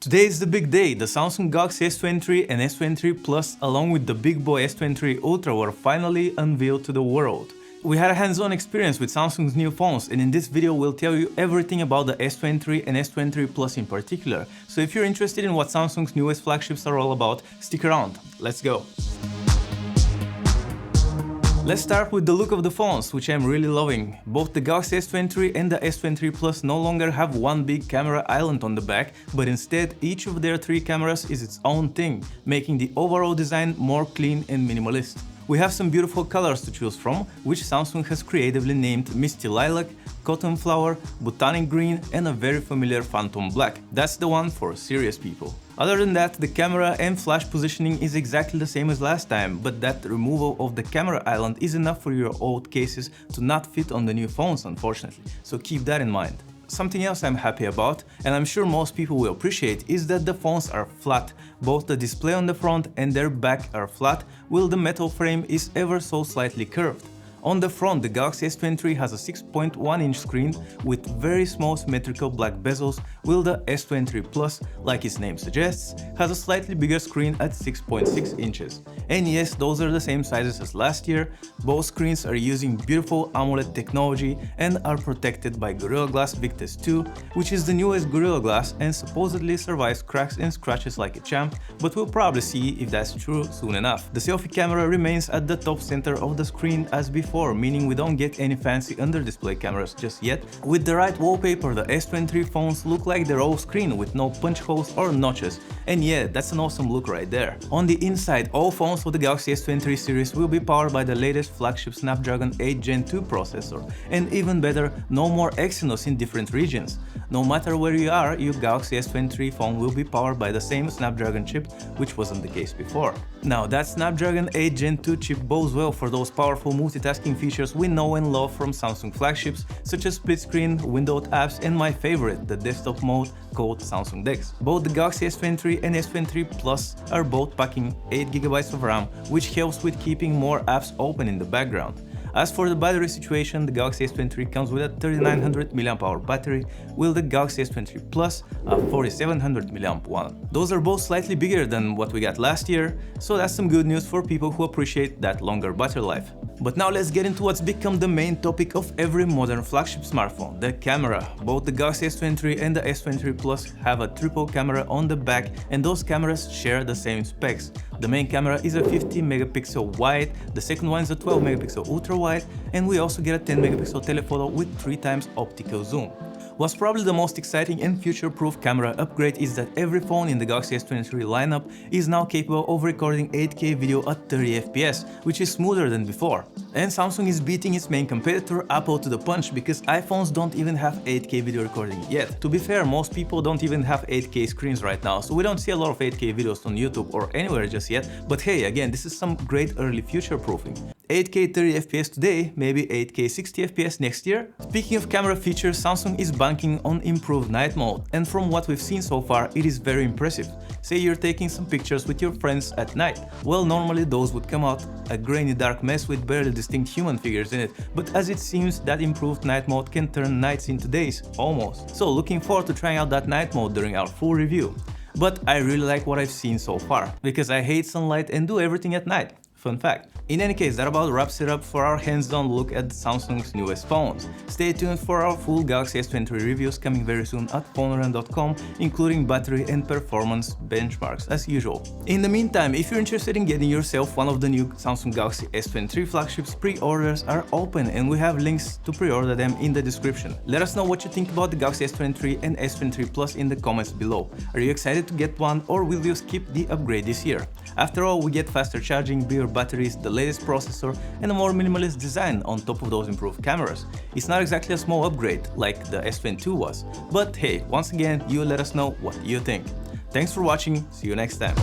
Today is the big day. The Samsung Galaxy S23 and S23 Plus along with the big boy S23 Ultra were finally unveiled to the world. We had a hands-on experience with Samsung's new phones, and in this video we'll tell you everything about the S23 and S23 Plus in particular. So if you're interested in what Samsung's newest flagships are all about, stick around. Let's go! Let's start with the look of the phones, which I'm really loving. Both the Galaxy S23 and the S23 Plus no longer have one big camera island on the back, but instead each of their three cameras is its own thing, making the overall design more clean and minimalist. We have some beautiful colors to choose from, which Samsung has creatively named Misty Lilac, Cotton Flower, Botanic Green and a very familiar Phantom Black. That's the one for serious people. Other than that, the camera and flash positioning is exactly the same as last time, but that removal of the camera island is enough for your old cases to not fit on the new phones, unfortunately, so keep that in mind. Something else I'm happy about, and I'm sure most people will appreciate, is that the phones are flat. Both the display on the front and their back are flat, while the metal frame is ever so slightly curved. On the front, the Galaxy S23 has a 6.1-inch screen with very small symmetrical black bezels, while the S23 Plus, like its name suggests, has a slightly bigger screen at 6.6 inches. And yes, those are the same sizes as last year. Both screens are using beautiful AMOLED technology and are protected by Gorilla Glass Victus 2, which is the newest Gorilla Glass and supposedly survives cracks and scratches like a champ, but we'll probably see if that's true soon enough. The selfie camera remains at the top center of the screen as before, meaning we don't get any fancy under-display cameras just yet. With the right wallpaper, the S23 phones look like their old screen with no punch holes or notches, and yeah, that's an awesome look right there. On the inside, all phones for the Galaxy S23 series will be powered by the latest flagship Snapdragon 8 Gen 2 processor, and even better, no more Exynos in different regions. No matter where you are, your Galaxy S23 phone will be powered by the same Snapdragon chip, which wasn't the case before. Now, that Snapdragon 8 Gen 2 chip bodes well for those powerful multitasking features we know and love from Samsung flagships, such as split screen, windowed apps, and my favorite, the desktop mode called Samsung DeX. Both the Galaxy S23 and S23 Plus are both packing 8GB of RAM, which helps with keeping more apps open in the background. As for the battery situation, the Galaxy S23 comes with a 3900 mAh battery, while the Galaxy S23 Plus a 4700 mAh one. Those are both slightly bigger than what we got last year, so that's some good news for people who appreciate that longer battery life. But now let's get into what's become the main topic of every modern flagship smartphone, the camera. Both the Galaxy S23 and the S23 Plus have a triple camera on the back, and those cameras share the same specs. The main camera is a 50-megapixel wide, the second one is a 12-megapixel ultra-wide, and we also get a 10-megapixel telephoto with 3x optical zoom. What's probably the most exciting and future-proof camera upgrade is that every phone in the Galaxy S23 lineup is now capable of recording 8K video at 30 FPS, which is smoother than before. And Samsung is beating its main competitor Apple to the punch because iPhones don't even have 8K video recording yet. To be fair, most people don't even have 8K screens right now, so we don't see a lot of 8K videos on YouTube or anywhere just yet, but hey, again, this is some great early future-proofing. 8K 30 FPS today, maybe 8K 60 FPS next year. Speaking of camera features, Samsung is banking on improved night mode, and from what we've seen so far, it is very impressive. Say you're taking some pictures with your friends at night. Well, normally those would come out a grainy dark mess with barely distinct human figures in it, but as it seems that improved night mode can turn nights into days, almost. So looking forward to trying out that night mode during our full review. But I really like what I've seen so far, because I hate sunlight and do everything at night. Fun fact. In any case, that about wraps it up for our hands-on look at Samsung's newest phones. Stay tuned for our full Galaxy S23 reviews coming very soon at PhoneArena.com, including battery and performance benchmarks as usual. In the meantime, if you're interested in getting yourself one of the new Samsung Galaxy S23 flagships, pre-orders are open and we have links to pre-order them in the description. Let us know what you think about the Galaxy S23 and S23 Plus in the comments below. Are you excited to get one, or will you skip the upgrade this year? After all, we get faster charging, bigger batteries, the latest processor, and a more minimalist design on top of those improved cameras. It's not exactly a small upgrade like the S22 was, but hey, once again, you let us know what you think. Thanks for watching, see you next time.